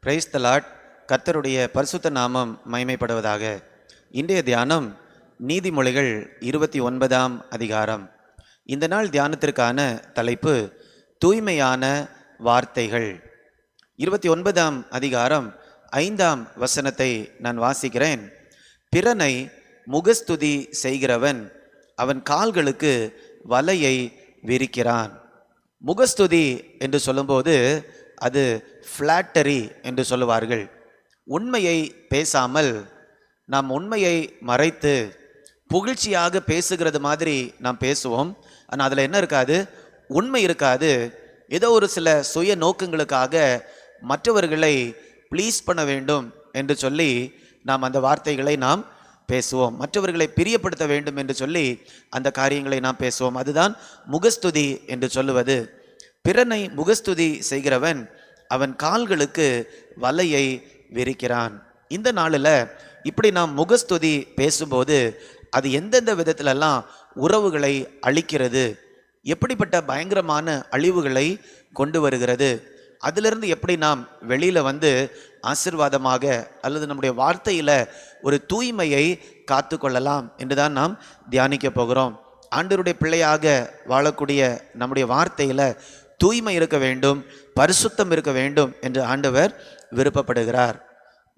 Praise the Lord. கர்த்தருடைய பரிசுத்த நாமம் மகிமைப்படுவதாக. இன்றைய தியானம் நீதிமொழிகள் 29ஆம் அதிகாரம். இந்த நாள் தியானத்திற்கான தலைப்பு தூய்மையான வார்த்தைகள். 29ஆம் அதிகாரம் 5ஆம் வசனத்தை நான் வாசிக்கிறேன். பிறனை முகஸ்துதி செய்கிறவன் அவன் கால்களுக்கு வலையை விரிக்கிறான். முகஸ்துதி என்று சொல்லும்போது அது ஃப்ளாட்டரி என்று சொல்லுவார்கள். உண்மையை பேசாமல் நாம் உண்மையை மறைத்து புகழ்ச்சியாக பேசுகிறது மாதிரி நாம் பேசுவோம். ஆனால் அதில் என்ன இருக்காது? உண்மை இருக்காது. ஏதோ ஒரு சில சுய நோக்கங்களுக்காக மற்றவர்களை ப்ளீஸ் பண்ண வேண்டும் என்று சொல்லி நாம் அந்த வார்த்தைகளை நாம் பேசுவோம். மற்றவர்களை பிரியப்படுத்த வேண்டும் என்று சொல்லி அந்த காரியங்களை நாம் பேசுவோம். அதுதான் முகஸ்துதி என்று சொல்லுவது. பிறனை முகஸ்துதி செய்கிறவன் அவன் கால்களுக்கு வலையை விரிக்கிறான். இந்த நாளில் இப்படி நாம் முகஸ்துதி பேசும்போது அது எந்தெந்த விதத்திலெல்லாம் உறவுகளை அழிக்கிறது, எப்படிப்பட்ட பயங்கரமான அழிவுகளை கொண்டு வருகிறது, அதிலிருந்து எப்படி நாம் வெளியில் வந்து ஆசீர்வாதமாக அல்லது நம்முடைய வார்த்தையில் ஒரு தூய்மையை காத்து கொள்ளலாம் என்றுதான் நாம் தியானிக்க போகிறோம். ஆண்டவருடைய பிள்ளையாக வாழக்கூடிய நம்முடைய வார்த்தையில் தூய்மை இருக்க வேண்டும், பரிசுத்தம் இருக்க வேண்டும் என்று ஆண்டவர் விருப்பப்படுகிறார்.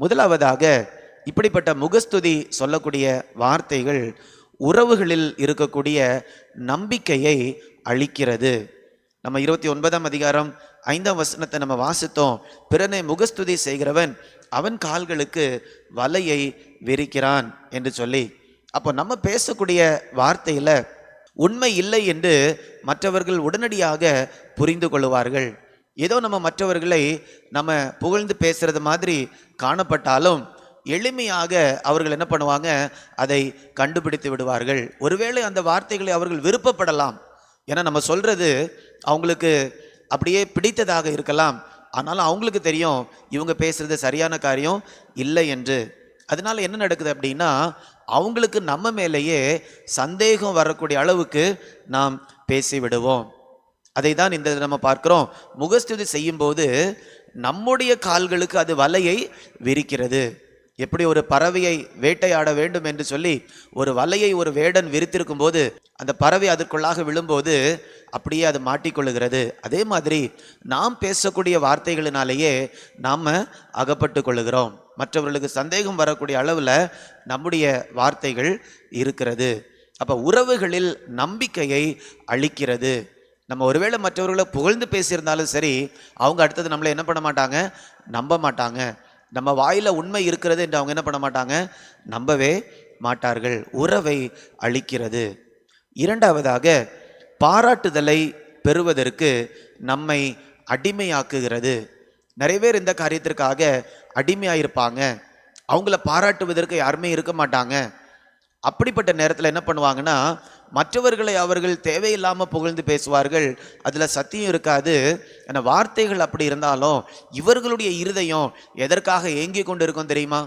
முதலாவதாக இப்படிப்பட்ட முகஸ்துதி சொல்லக்கூடிய வார்த்தைகள் உறவுகளில் இருக்கக்கூடிய நம்பிக்கையை அழிக்கிறது. நம்ம 29ஆம் அதிகாரம் 5ஆம் வசனத்தை நம்ம வாசித்தோம். பிறனை முகஸ்துதி செய்கிறவன் அவன் கால்களுக்கு வலையை விரிக்கிறான் என்று சொல்லி. அப்போ நம்ம பேசக்கூடிய வார்த்தையில் உண்மை இல்லை என்று மற்றவர்கள் உடனடியாக புரிந்து கொள்வார்கள். ஏதோ நம்ம மற்றவர்களை நம்ம புகழ்ந்து பேசுறது மாதிரி காணப்பட்டாலும் எளிமையாக அவர்கள் என்ன பண்ணுவாங்க? அதை கண்டுபிடித்து விடுவார்கள். ஒருவேளை அந்த வார்த்தைகளை அவர்கள் விருப்பப்படலாம். ஏன்னா நம்ம சொல்றது அவங்களுக்கு அப்படியே பிடித்ததாக இருக்கலாம். ஆனாலும் அவங்களுக்கு தெரியும் இவங்க பேசுறது சரியான காரியம் இல்லை என்று. அதனால என்ன நடக்குது அப்படின்னா, அவங்களுக்கு நம்ம மேலேயே சந்தேகம் வரக்கூடிய அளவுக்கு நாம் பேசிவிடுவோம். அதை தான் இந்த நம்ம பார்க்கிறோம். முகஸ்துதி செய்யும்போது நம்முடைய கால்களுக்கு அது வலையை விரிக்கிறது. எப்படி ஒரு பறவையை வேட்டையாட வேண்டும் என்று சொல்லி ஒரு வலையை ஒரு வேடன் விரித்திருக்கும் போது அந்த பறவை அதற்குள்ளாக விழும்போது அப்படியே அது மாட்டிக்கொள்ளுகிறது. அதே மாதிரி நாம் பேசக்கூடிய வார்த்தைகளினாலேயே நாம் அகப்பட்டு கொள்ளுகிறோம். மற்றவர்களுக்கு சந்தேகம் வரக்கூடிய அளவில் நம்முடைய வார்த்தைகள் இருக்கிறது. அப்போ உறவுகளில் நம்பிக்கையை அளிக்கிறது. நம்ம ஒருவேளை மற்றவர்களை புகழ்ந்து பேசியிருந்தாலும் சரி, அவங்க அடுத்தது நம்மளை என்ன பண்ண மாட்டாங்க? நம்ப மாட்டாங்க. நம்ம வாயில் உண்மை இருக்கிறது என்று அவங்க என்ன பண்ண மாட்டாங்க? நம்பவே மாட்டார்கள். உறவை அளிக்கிறது. இரண்டாவதாக பாராட்டுதலை பெறுவதற்கு நம்மை அடிமையாக்குகிறது. நிறைய பேர் இந்த காரியத்திற்காக அடிமையாயிருப்பாங்க. அவங்கள பாராட்டுவதற்கு யாருமே இருக்க மாட்டாங்க. அப்படிப்பட்ட நேரத்தில் என்ன பண்ணுவாங்கன்னா, மற்றவர்களை அவர்கள் தேவையில்லாமல் புகழ்ந்து பேசுவார்கள். அதில் சத்தியம் இருக்காது. ஏன்னா வார்த்தைகள் அப்படி இருந்தாலும் இவர்களுடைய இருதயம் எதற்காக ஏங்கி கொண்டு இருக்கும் தெரியுமா?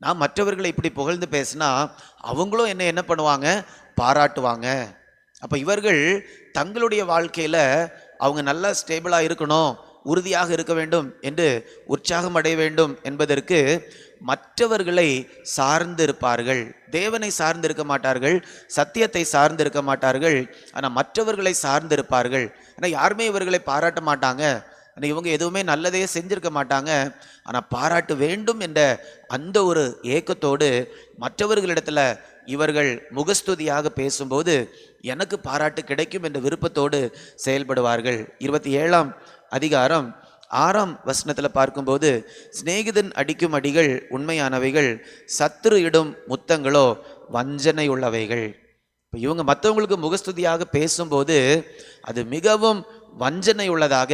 நான் மற்றவர்களை இப்படி புகழ்ந்து பேசினா அவங்களும் என்ன பண்ணுவாங்க? பாராட்டுவாங்க. அப்போ இவர்கள் தங்களுடைய வாழ்க்கையில் அவங்க நல்லா ஸ்டேபிளாக இருக்கணும், உறுதியாக இருக்க வேண்டும் என்று உற்சாகம் அடைய வேண்டும் என்பதற்கு மற்றவர்களை சார்ந்து இருப்பார்கள். தேவனை சார்ந்து இருக்க மாட்டார்கள், சத்தியத்தை சார்ந்து இருக்க மாட்டார்கள். ஆனால் மற்றவர்களை சார்ந்து இருப்பார்கள். ஆனால் யாருமே இவர்களை பாராட்ட மாட்டாங்க. ஆனால் இவங்க எதுவுமே நல்லதையே செஞ்சிருக்க மாட்டாங்க. ஆனால் பாராட்டு வேண்டும் என்ற அந்த ஒரு ஏக்கத்தோடு மற்றவர்களிடத்தில் இவர்கள் முகஸ்துதியாக பேசும்போது எனக்கு பாராட்டு கிடைக்கும் என்ற விருப்பத்தோடு செயல்படுவார்கள். 27ஆம் அதிகாரம் 6ஆம் வசனத்தில் பார்க்கும்போது, சிநேகிதன் அடிக்கும் அடிகள் உண்மையானவைகள், சத்துரு இடும் முத்தங்களோ வஞ்சனை உள்ளவைகள். இப்போ இவங்க மற்றவங்களுக்கு முகஸ்துதியாக பேசும்போது அது மிகவும் வஞ்சனை உள்ளதாக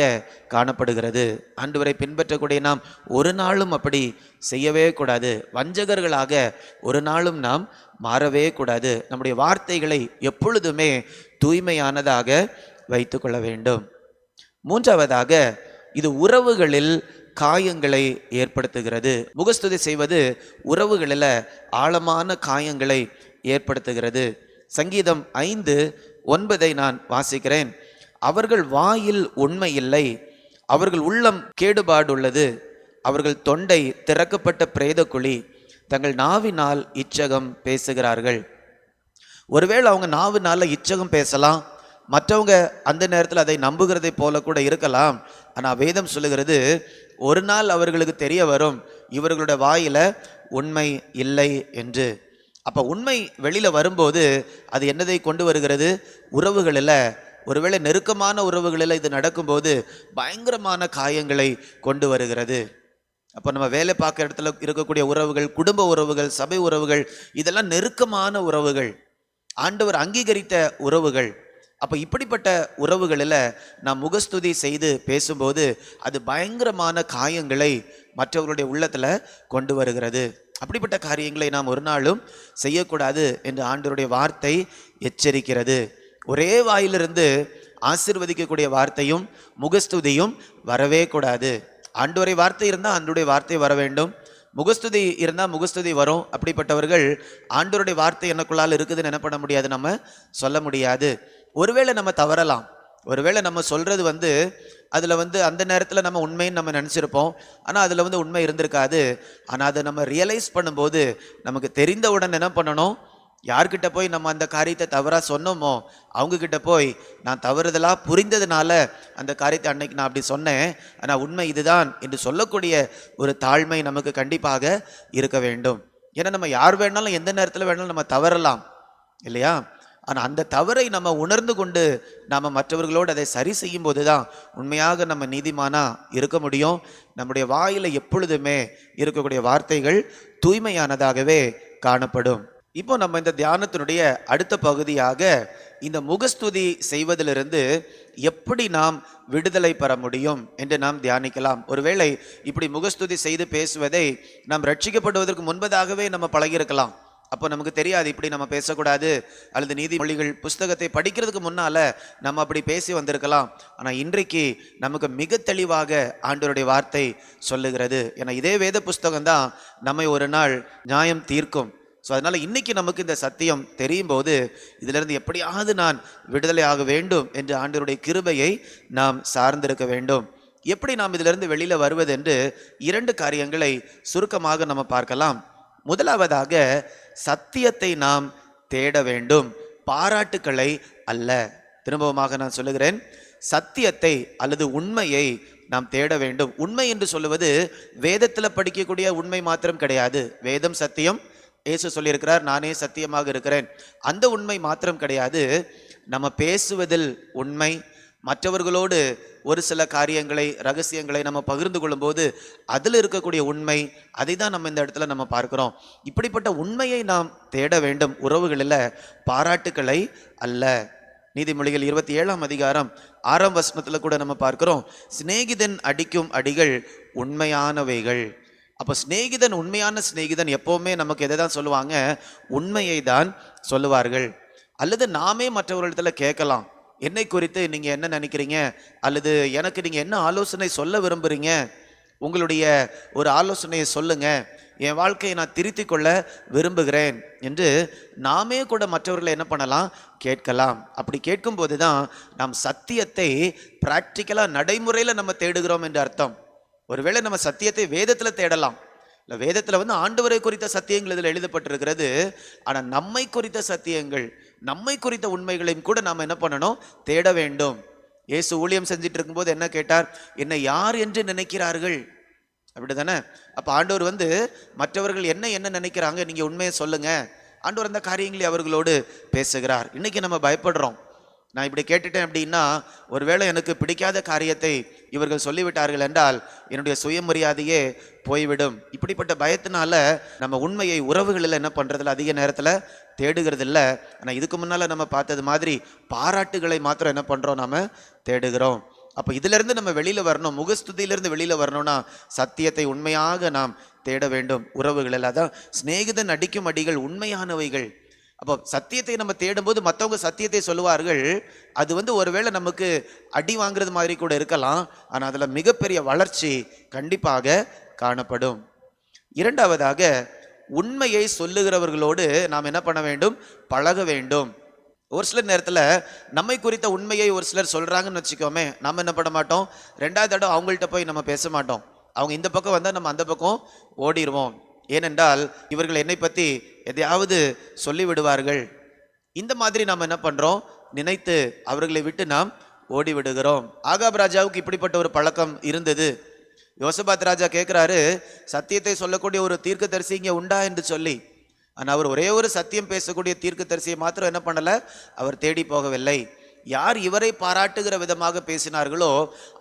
காணப்படுகிறது. ஆண்டவரை பின்பற்றக்கூடிய நாம் ஒரு நாளும் அப்படி செய்யவே கூடாது. வஞ்சகர்களாக ஒரு நாளும் நாம் மாறவே கூடாது. நம்முடைய வார்த்தைகளை எப்பொழுதுமே தூய்மையானதாக வைத்து கொள்ள வேண்டும். மூன்றாவதாக இது உறவுகளில் காயங்களை ஏற்படுத்துகிறது. முகஸ்துதி செய்வது உறவுகளில் ஆழமான காயங்களை ஏற்படுத்துகிறது. சங்கீதம் 5:9 நான் வாசிக்கிறேன். அவர்கள் வாயில் உண்மை இல்லை, அவர்கள் உள்ளம் கேடுபாடுள்ளது, அவர்கள் தொண்டை திறக்கப்பட்ட பிரேத குழி, தங்கள் நாவினால் இச்சகம் பேசுகிறார்கள். ஒருவேளை அவங்க நாவினால இச்சகம் பேசலாம், மற்றவங்க அந்த நேரத்தில் அதை நம்புகிறதை போல கூட இருக்கலாம். ஆனால் வேதம் சொல்லுகிறது, ஒரு நாள் அவர்களுக்கு தெரிய வரும் இவர்களுடைய வாயில உண்மை இல்லை என்று. அப்போ உண்மை வெளியில வரும்போது அது என்னதை கொண்டு வருகிறது? உறவுகளில், ஒருவேளை நெருக்கமான உறவுகளில் இது நடக்கும்போது பயங்கரமான காயங்களை கொண்டு வருகிறது. அப்போ நம்ம வேலை பார்க்குற இடத்துல இருக்கக்கூடிய உறவுகள், குடும்ப உறவுகள், சபை உறவுகள், இதெல்லாம் நெருக்கமான உறவுகள், ஆண்டவர் அங்கீகரித்த உறவுகள். அப்போ இப்படிப்பட்ட உறவுகளில் நாம் முகஸ்துதி செய்து பேசும்போது அது பயங்கரமான காயங்களை மற்றவர்களுடைய உள்ளத்தில் கொண்டு வருகிறது. அப்படிப்பட்ட காரியங்களை நாம் ஒரு நாளும் செய்யக்கூடாது என்று ஆண்டவருடைய வார்த்தை எச்சரிக்கிறது. ஒரே வாயிலிருந்து ஆசீர்வதிக்கக்கூடிய வார்த்தையும் முகஸ்துதியும் வரவே கூடாது. ஆண்டவருடைய வார்த்தை இருந்தால் ஆண்டவருடைய வார்த்தை வர வேண்டும், முகஸ்துதி இருந்தால் முகஸ்துதி வரும். அப்படிப்பட்டவர்கள் ஆண்டவருடைய வார்த்தை எனக்குள்ளால் இருக்குதுன்னு என்ன பண்ண முடியாது, நம்ம சொல்ல முடியாது. ஒருவேளை நம்ம தவறலாம், ஒருவேளை நம்ம சொல்கிறது அதில் அந்த நேரத்தில் நம்ம உண்மைன்னு நம்ம நினச்சிருப்போம், ஆனால் அதில் உண்மை இருந்திருக்காது. ஆனால் அதை நம்ம ரியலைஸ் பண்ணும்போது நமக்கு தெரிந்தவுடன் என்ன பண்ணணும், யார்கிட்ட போய் நம்ம அந்த காரியத்தை தவறாக சொன்னோமோ அவங்கக்கிட்ட போய், நான் தவறுதலாக புரிந்ததுனால அந்த காரியத்தை அன்னைக்கு நான் அப்படி சொன்னேன், ஆனால் உண்மை இதுதான் என்று சொல்லக்கூடிய ஒரு தாழ்மை நமக்கு கண்டிப்பாக இருக்க வேண்டும். ஏன்னா நம்ம யார் வேணாலும் எந்த நேரத்தில் வேணாலும் நம்ம தவறலாம் இல்லையா? ஆனால் அந்த தவறை நம்ம உணர்ந்து கொண்டு நாம் மற்றவர்களோடு அதை சரி செய்யும் போது தான் உண்மையாக நம்ம நீதிமானாக இருக்க முடியும். நம்முடைய வாயில் எப்பொழுதுமே இருக்கக்கூடிய வார்த்தைகள் தூய்மையானதாகவே காணப்படும். இப்போ நம்ம இந்த தியானத்தினுடைய அடுத்த பகுதியாக இந்த முகஸ்துதி செய்வதிலிருந்து எப்படி நாம் விடுதலை பெற முடியும் என்று நாம் தியானிக்கலாம். ஒருவேளை இப்படி முகஸ்துதி செய்து பேசுவதை நாம் ரட்சிக்கப்படுவதற்கு முன்பதாகவே நம்ம பழகியிருக்கலாம். அப்போ நமக்கு தெரியாது இப்படி நம்ம பேசக்கூடாது, அல்லது நீதிமொழிகள் புஸ்தகத்தை படிக்கிறதுக்கு முன்னால் நம்ம அப்படி பேசி வந்திருக்கலாம். ஆனால் இன்றைக்கு நமக்கு மிக தெளிவாக ஆண்டவருடைய வார்த்தை சொல்லுகிறது. ஏன்னா இதே வேத புஸ்தகம் தான் நம்மை ஒரு நாள் நியாயம் தீர்க்கும். ஸோ அதனால் இன்றைக்கி நமக்கு இந்த சத்தியம் தெரியும் போது இதிலிருந்து எப்படியாவது நான் விடுதலை ஆக வேண்டும் என்று ஆண்டவருடைய கிருபையை நாம் சார்ந்திருக்க வேண்டும். எப்படி நாம் இதிலிருந்து வெளியில் வருவது என்று 2 காரியங்களை சுருக்கமாக நம்ம பார்க்கலாம். முதலாவதாக, சத்தியத்தை நாம் தேட வேண்டும், பாராட்டுக்களை அல்ல. திரும்பவுமாக நான் சொல்லுகிறேன், சத்தியத்தை அல்லது உண்மையை நாம் தேட வேண்டும். உண்மை என்று சொல்லுவது வேதத்தில் படிக்கக்கூடிய உண்மை மாத்திரம் கிடையாது. வேதம் சத்தியம், இயேசு சொல்லியிருக்கிறார், நானே சத்தியமாக இருக்கிறேன். அந்த உண்மை மாத்திரம் கிடையாது. நம்ம பேசுவதில் உண்மை, மற்றவர்களோடு ஒரு சில காரியங்களை, ரகசியங்களை நம்ம பகிர்ந்து கொள்ளும்போது அதில் இருக்கக்கூடிய உண்மை, அதை தான் நம்ம இந்த இடத்துல நம்ம பார்க்கிறோம். இப்படிப்பட்ட உண்மையை நாம் தேட வேண்டும் உறவுகளில், பாராட்டுக்களை அல்ல. நீதிமொழிகள் 27ஆம் அதிகாரம் 6ஆம் வசனத்தில் கூட நம்ம பார்க்கிறோம், சிநேகிதன் அடிக்கும் அடிகள் உண்மையானவைகள். அப்போ சிநேகிதன், உண்மையான சிநேகிதன் எப்போவுமே நமக்கு எதை தான் சொல்லுவாங்க, உண்மையை தான் சொல்லுவார்கள். அல்லது நாமே மற்றவர்களிடத்தில் கேட்கலாம், என்னை குறித்து நீங்கள் என்ன நினைக்கிறீங்க, அல்லது எனக்கு நீங்கள் என்ன ஆலோசனை சொல்ல விரும்புகிறீங்க, உங்களுடைய ஒரு ஆலோசனையை சொல்லுங்கள், என் வாழ்க்கையை நான் திருத்தி கொள்ள விரும்புகிறேன் என்று நாமே கூட மற்றவர்களை என்ன பண்ணலாம், கேட்கலாம். அப்படி கேட்கும்போது தான் நாம் சத்தியத்தை ப்ராக்டிக்கலாக நடைமுறையில் நம்ம தேடுகிறோம் என்று அர்த்தம். ஒருவேளை நம்ம சத்தியத்தை வேதத்தில் தேடலாம், இல்லை வேதத்தில் ஆண்டவரை குறித்த சத்தியங்கள் இதில் எழுதப்பட்டிருக்கிறது. ஆனால் நம்மை குறித்த சத்தியங்கள், நம்மை குறித்த உண்மைகளையும் கூட நாம் என்ன பண்ணணும், தேட வேண்டும். இயேசு ஊழியம் செஞ்சிட்டு இருக்கும்போது என்ன கேட்டார், என்னை யார் என்று நினைக்கிறார்கள், அப்படி தானே? அப்போ ஆண்டவர் மற்றவர்கள் என்ன நினைக்கிறாங்க, நீங்கள் உண்மையை சொல்லுங்க. ஆண்டவர் அந்த காரியங்களை அவர்களோடு பேசுகிறார். இன்னைக்கு நம்ம பயப்படுறோம், நான் இப்படி கேட்டுட்டேன் அப்படின்னா ஒருவேளை எனக்கு பிடிக்காத காரியத்தை இவர்கள் சொல்லிவிட்டார்கள் என்றால் என்னுடைய சுயமரியாதையே போய்விடும். இப்படிப்பட்ட பயத்தினால நம்ம உண்மையை உறவுகளில் என்ன பண்ணுறதில்ல, அதிக நேரத்தில் தேடுகிறது இல்லை. ஆனால் இதுக்கு முன்னால் நம்ம பார்த்தது மாதிரி பாராட்டுகளை மாத்திரம் என்ன பண்ணுறோம், நாம் தேடுகிறோம். அப்போ இதிலிருந்து நம்ம வெளியில் வரணும், முகஸ்துதியிலிருந்து வெளியில் வரணும்னா சத்தியத்தை உண்மையாக நாம் தேட வேண்டும் உறவுகளில். அதான் சிநேகிதன் அடிக்கும் அடிகள் உண்மையானவைகள். அப்போ சத்தியத்தை நம்ம தேடும்போது மற்றவங்க சத்தியத்தை சொல்லுவார்கள். அது ஒருவேளை நமக்கு அடி வாங்குறது மாதிரி கூட இருக்கலாம், ஆனால் அதில் மிகப்பெரிய வளர்ச்சி கண்டிப்பாக காணப்படும். இரண்டாவதாக, உண்மையை சொல்லுகிறவர்களோடு நாம் என்ன பண்ண வேண்டும், பழக வேண்டும். ஒரு சில நேரத்தில் நம்மை குறித்த உண்மையை ஒரு சிலர் சொல்கிறாங்கன்னு வச்சுக்கோமே, நம்ம என்ன பண்ண மாட்டோம், 2வது தடவை அவங்கள்ட்ட போய் நம்ம பேச மாட்டோம். அவங்க இந்த பக்கம் வந்தால் நம்ம அந்த பக்கம் ஓடிடுவோம். ஏனென்றால் இவர்கள் என்னை பற்றி எதையாவது சொல்லிவிடுவார்கள். இந்த மாதிரி நாம் என்ன பண்ணுறோம், நினைத்து அவர்களை விட்டு நாம் ஓடி விடுகிறோம். ஆகாப் ராஜாவுக்கு இப்படிப்பட்ட ஒரு பழக்கம் இருந்தது. யோசபாத் ராஜா கேட்குறாரு, சத்தியத்தை சொல்லக்கூடிய ஒரு தீர்க்கதரிசி இங்கே உண்டா என்று சொல்லி. ஆனால் அவர் ஒரே ஒரு சத்தியம் பேசக்கூடிய தீர்க்கதரிசியை மாத்திரம் என்ன பண்ணலை, அவர் தேடி போகவில்லை. யார் இவரை பாராட்டுகிற விதமாக பேசினார்களோ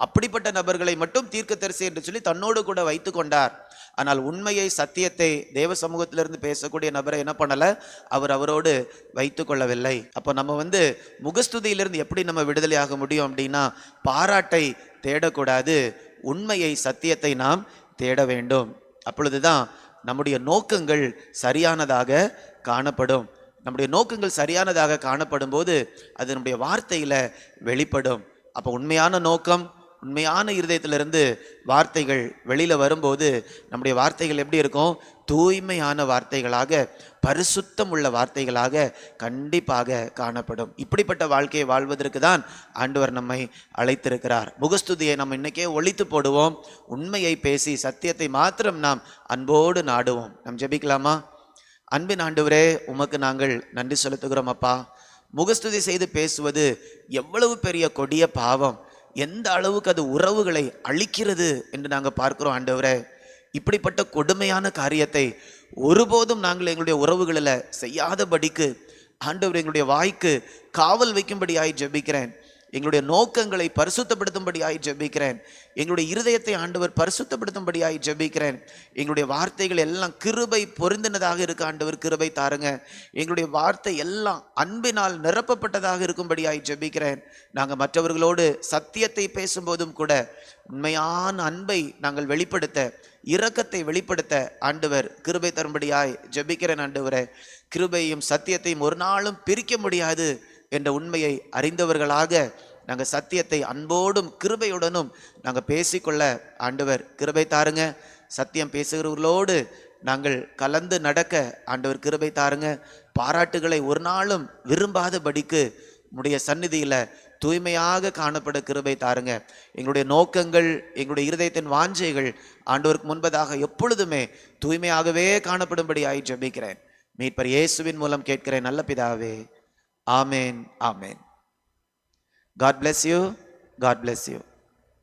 அப்படிப்பட்ட நபர்களை மட்டும் தீர்க்கதரிசி என்று சொல்லி தன்னோடு கூட வைத்து கொண்டார். ஆனால் உண்மையை, சத்தியத்தை தேவ சமூகத்திலிருந்து பேசக்கூடிய நபரை என்ன பண்ணலை, அவரோடு வைத்து கொள்ளவில்லை. அப்போ நம்ம முகஸ்துதியிலிருந்து எப்படி நம்ம விடுதலை ஆக முடியும் அப்படின்னா, பாராட்டை தேடக்கூடாது, உண்மையை, சத்தியத்தை நாம் தேட வேண்டும். அப்பொழுதுதான் நம்முடைய நோக்கங்கள் சரியானதாக காணப்படும். நம்முடைய நோக்கங்கள் சரியானதாக காணப்படும் போது அது நம்முடைய வார்த்தையில வெளிப்படும். அப்போ உண்மையான நோக்கம், உண்மையான இருதயத்திலிருந்து வார்த்தைகள் வெளியில வரும்போது நம்முடைய வார்த்தைகள் எப்படி இருக்கும், தூய்மையான வார்த்தைகளாக, பரிசுத்தம் உள்ள வார்த்தைகளாக கண்டிப்பாக காணப்படும். இப்படிப்பட்ட வாழ்க்கையை வாழ்வதற்கு தான் ஆண்டவர் நம்மை அழைத்திருக்கிறார். முகஸ்துதியை நம்ம இன்னைக்கே ஒழித்து போடுவோம். உண்மையை பேசி சத்தியத்தை மாத்திரம் நாம் அன்போடு நாடுவோம். நாம் ஜெபிக்கலாமா? அன்பின் ஆண்டவரே, உமக்கு நாங்கள் நன்றி செலுத்துகிறோம் அப்பா. முகஸ்துதி செய்து பேசுவது எவ்வளவு பெரிய கொடிய பாவம், எந்த அளவுக்கு அது உறவுகளை அழிக்கிறது என்று நாங்கள் பார்க்கிறோம் ஆண்டவரே. இப்படிப்பட்ட கொடுமையான காரியத்தை ஒருபோதும் நாங்கள் எங்களுடைய உறவுகளில் செய்யாதபடிக்கு ஆண்டவர் எங்களுடைய வாய்க்கு காவல் வைக்கும்படியாய் ஜெபிக்கிறேன். எங்களுடைய நோக்கங்களை பரிசுத்தப்படுத்தும்படியாய் ஜெபிக்கிறேன். எங்களுடைய இருதயத்தை ஆண்டவர் பரிசுத்தப்படுத்தும்படியாய் ஜெபிக்கிறேன். எங்களுடைய வார்த்தைகள் எல்லாம் கிருபை பொருந்தினதாக இருக்க ஆண்டவர் கிருபை தாருங்க. எங்களுடைய வார்த்தை எல்லாம் அன்பினால் நிரப்பப்பட்டதாக இருக்கும்படியாய் ஜெபிக்கிறேன். நாங்கள் மற்றவர்களோடு சத்தியத்தை பேசும்போதும் கூட உண்மையான அன்பை நாங்கள் வெளிப்படுத்த, இரக்கத்தை வெளிப்படுத்த ஆண்டவர் கிருபை தரும்படியாய் ஜெபிக்கிறேன். ஆண்டவரே, கிருபையும் சத்தியத்தையும் ஒரு நாளும் பிரிக்க முடியாது என்ற உண்மையை அறிந்தவர்களாக நாங்கள் சத்தியத்தை அன்போடும் கிருபையுடனும் நாங்கள் பேசிக்கொள்ள ஆண்டவர் கிருபை தாருங்க. சத்தியம் பேசுகிறவர்களோடு நாங்கள் கலந்து நடக்க ஆண்டவர் கிருபை தாருங்க. பாராட்டுகளை ஒரு நாளும் விரும்பாதபடிக்கு உம்முடைய சந்நிதியில் தூய்மையாக காணப்பட கிருபை தாருங்க. எங்களுடைய நோக்கங்கள், எங்களுடைய இருதயத்தின் வாஞ்சைகள் ஆண்டவருக்கு முன்பதாக எப்பொழுதுமே தூய்மையாகவே காணப்படும்படி ஜெபிக்கிறேன். மீட்பர் இயேசுவின் மூலம் கேட்கிறேன் நல்ல பிதாவே. Amen. Amen. God bless you. God bless you.